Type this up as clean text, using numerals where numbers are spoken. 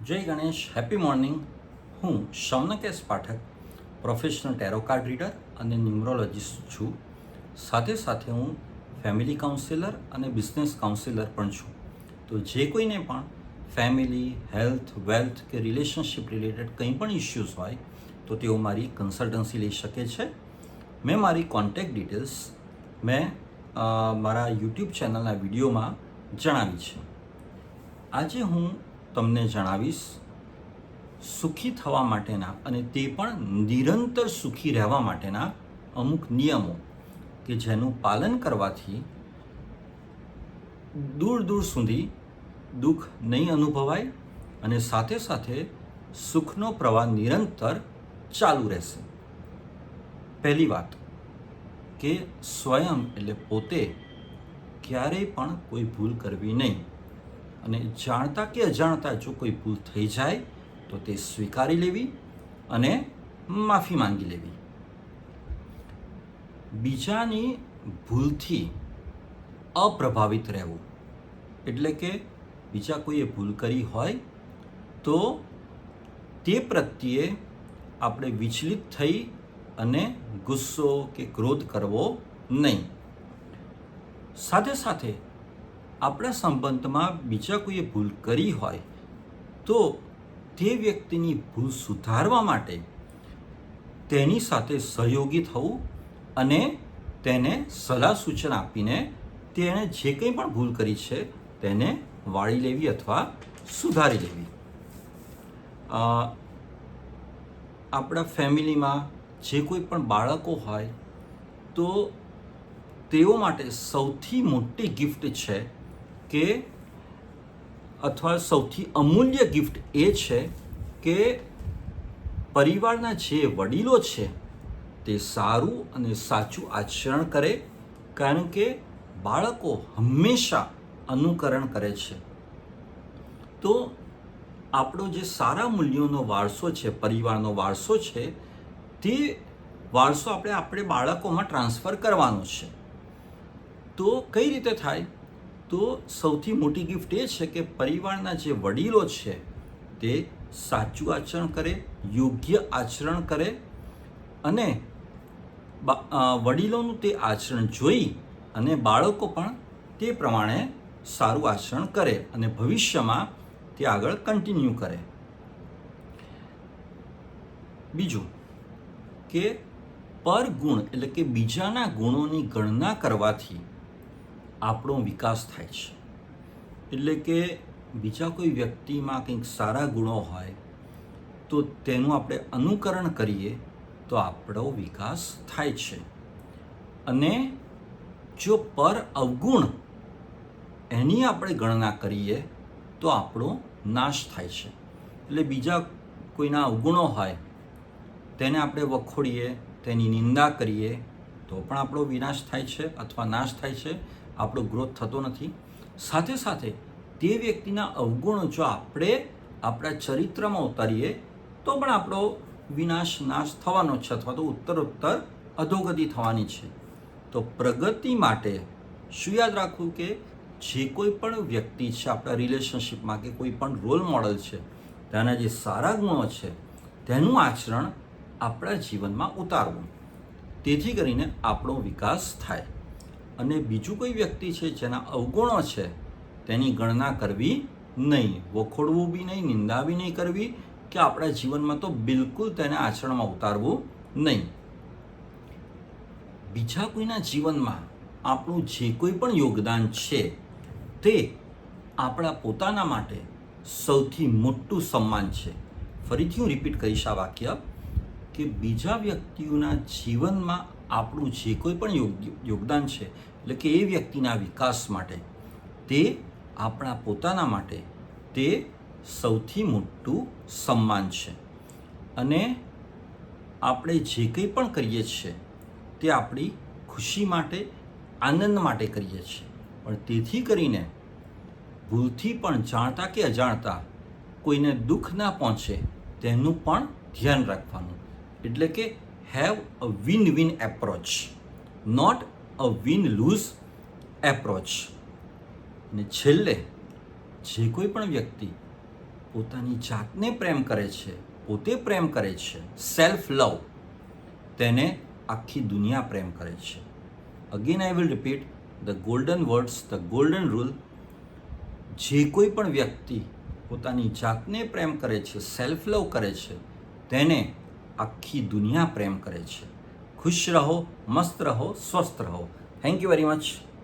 જય Ganesh, happy morning. હું Shaunak S Pathak, professional tarot card reader અને ન્યુમરોલોજિસ્ટ છું. સાથે સાથે હું ફેમિલી કાઉન્સિલર અને બિઝનેસ કાઉન્સિલર પણ છું. તો જે કોઈને પણ ફેમિલી, હેલ્થ, વેલ્થ કે રિલેશનશિપ રિલેટેડ કંઈ પણ ઇશ્યુઝ હોય તો તેઓ મારી કન્સલ્ટન્સી લઈ શકે છે. મેં મારી કોન્ટેક્ટ ડિટેલ્સ મારા યુટ્યુબ ચેનલના વિડીયોમાં જણાવી છે. આજે હું તમને જણાવીશ સુખી થવા માટેના અને તે પણ નિરંતર સુખી રહેવા માટેના અમુક નિયમો કે જેનું પાલન કરવાથી દૂર દૂર સુધી દુઃખ નહીં અનુભવાય અને સાથે સાથે સુખનો પ્રવાહ નિરંતર ચાલુ રહેશે. પહેલી વાત કે સ્વયં એટલે પોતે ક્યારેય પણ કોઈ ભૂલ કરવી નહીં અને જાણતા કે અજાણતા જો કોઈ ભૂલ થઈ જાય તો તે સ્વીકારી લેવી અને માફી માંગી લેવી. બીજાની ભૂલથી અપ્રભાવિત રહેવું એટલે કે બીજા કોઈએ ભૂલ કરી હોય તો તે પ્રત્યે આપણે વિચલિત થઈ અને ગુસ્સો કે ક્રોધ કરવો નહીં. સાથે સાથે આપણા સંબંધમાં બીજા કોઈએ ભૂલ કરી હોય તો તે વ્યક્તિની ભૂલ સુધારવા માટે તેની સાથે સહયોગી થવું અને તેને સલાહ સૂચન આપીને તેણે જે કંઈ પણ ભૂલ કરી છે તેને વાળી લેવી અથવા સુધારી લેવી. આપણા ફેમિલીમાં જે કોઈ પણ બાળકો હોય તો તેઓ માટે સૌથી મોટી ગિફ્ટ છે કે અથવા સૌથી અમૂલ્ય ગિફ્ટ એ છે કે પરિવારના જે વડીલો છે તે સારું અને સાચું આચરણ કરે, કારણ કે બાળકો હંમેશા અનુકરણ કરે છે. તો આપણો જે સારા મૂલ્યોનો વારસો છે, પરિવારનો વારસો છે, તે વારસો આપણે બાળકોમાં ટ્રાન્સફર કરવાનો છે. તો કઈ રીતે થાય? તો સૌથી મોટી ગિફ્ટ એ છે કે પરિવારના જે વડીલો છે તે સાચું આચરણ કરે, યોગ્ય આચરણ કરે અને વડીલોનું તે આચરણ જોઈ અને બાળકો પણ તે પ્રમાણે સારું આચરણ કરે અને ભવિષ્યમાં તે આગળ કન્ટિન્યુ કરે. બીજું કે પરગુણ એટલે કે બીજાના ગુણોની ગણના કરવાથી આપણો વિકાસ થાય છે. એટલે કે બીજા કોઈ વ્યક્તિમાં કંઈક સારા ગુણો હોય તો તેનું આપણે અનુકરણ કરીએ તો આપણો વિકાસ થાય છે. અને જો પર અવગુણ એની આપણે ગણના કરીએ તો આપણો નાશ થાય છે. એટલે બીજા કોઈના અવગુણો હોય તેને આપણે વખોડીએ, તેની નિંદા કરીએ તો પણ આપણો વિનાશ થાય છે અથવા નાશ થાય છે, આપણો ગ્રોથ થતો નથી. સાથે સાથે તે વ્યક્તિના અવગુણો જો આપણે આપણા ચરિત્રમાં ઉતારીએ તો પણ આપણો વિનાશ નાશ થવાનો છે અથવા તો ઉત્તરોત્તર અધોગતિ થવાની છે. તો પ્રગતિ માટે શું યાદ રાખવું કે જે કોઈ પણ વ્યક્તિ છે આપણા રિલેશનશિપમાં કે કોઈ પણ રોલ મોડલ છે તેના જે સારા ગુણો છે તેનું આચરણ આપણા જીવનમાં ઉતારવું, તેથી કરીને આપણો વિકાસ થાય. અને બીજું કોઈ વ્યક્તિ છે જેના અવગુણો છે તેની ગણના કરવી નહીં, વખોડવું બી નહીં, નિંદા બી નહીં કરવી કે આપણા જીવનમાં તો બિલકુલ તેને આચરણમાં ઉતારવું નહીં. બીજા કોઈના જીવનમાં આપણું જે કોઈ પણ યોગદાન છે તે આપણા પોતાના માટે સૌથી મોટું સન્માન છે. ફરીથી હું રિપીટ કરીશ આ વાક્ય કે બીજા વ્યક્તિઓના જીવનમાં આપણું જે કોઈ પણ યોગદાન છે એટલે કે એ વ્યક્તિના વિકાસ માટે તે આપણા પોતાના માટે તે સૌથી મોટું સન્માન છે. અને આપણે જે કંઈ પણ કરીએ છીએ તે આપણી ખુશી માટે, આનંદ માટે કરીએ છીએ. પણ તેથી કરીને ભૂલથી પણ જાણતા કે અજાણતા કોઈને દુઃખ ના પહોંચે તેનું પણ ધ્યાન રાખવાનું. એટલે કે have a win win approach, not a win lose approach. અને છેલ્લે જે કોઈ પણ વ્યક્તિ પોતાની જાતને પ્રેમ કરે છે, પોતે પ્રેમ કરે છે, સેલ્ફ લવ, તેને આખી દુનિયા પ્રેમ કરે છે. Again I will repeat the golden words, the golden rule. જે કોઈ પણ વ્યક્તિ પોતાની જાતને પ્રેમ કરે છે, સેલ્ફ લવ કરે છે, તેને આખી દુનિયા પ્રેમ કરે છે. ખુશ રહો, મસ્ત રહો, સ્વસ્થ રહો. Thank you very much.